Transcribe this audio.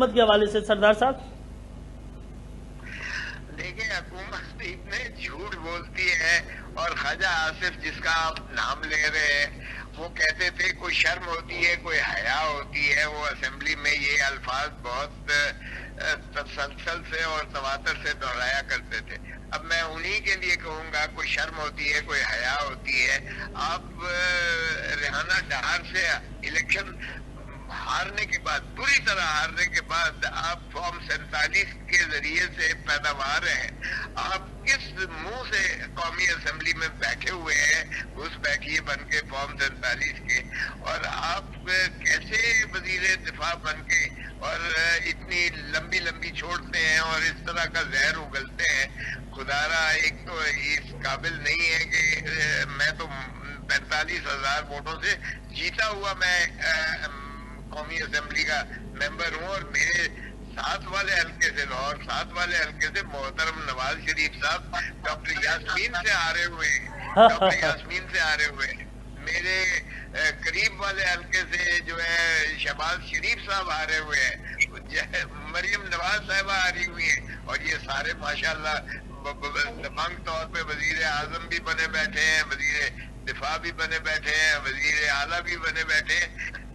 حکومت کے حوالے سے سردار صاحب؟ دیکھیں حکومت اتنے جھوٹ بولتی ہے، اور خواجہ آصف جس کا آپ نام لے رہے ہیں وہ کہتے تھے کوئی شرم ہوتی ہے، کوئی حیا ہوتی ہے، وہ اسمبلی میں یہ الفاظ بہت تسلسل سے اور تواتر سے دہرایا کرتے تھے۔ اب میں انہی کے لیے کہوں گا کوئی شرم ہوتی ہے، کوئی حیا ہوتی ہے۔ آپ ریحانہ ڈہار سے الیکشن ہارنے کے بعد، بری طرح ہارنے کے بعد، آپ فارم 47 کے ذریعے سے پیداوار ہیں، آپ کس منہ سے قومی اسمبلی میں بیٹھے ہوئے ہیں گھس بیٹھیے بن کے فارم 47 کے، اور آپ کیسے وزیر دفاع بن کے اور اتنی لمبی لمبی چھوڑتے ہیں اور اس طرح کا زہر اگلتے ہیں؟ خدا را ایک تو اس قابل نہیں ہے کہ میں تو 45,000 ووٹوں سے جیتا ہوا میں قومی اسمبلی کا ممبر ہوں، اور میرے ساتھ والے حلقے سے، لاہور ساتھ والے حلقے سے محترم نواز شریف صاحب ڈاکٹر یاسمین سے ہارے ہوئے ہیں، ڈاکٹر یاسمین سے ہارے ہوئے ہیں۔ میرے قریب والے حلقے سے جو ہے شہباز شریف صاحب ہارے ہوئے ہیں، مریم نواز صاحبہ ہاری ہوئی ہیں، اور یہ سارے ماشاءاللہ دبنگ طور پہ وزیر اعظم بھی بنے بیٹھے ہیں، وزیر دفاع بھی بنے بیٹھے ہیں، وزیر اعلیٰ بھی بنے بیٹھے ہیں۔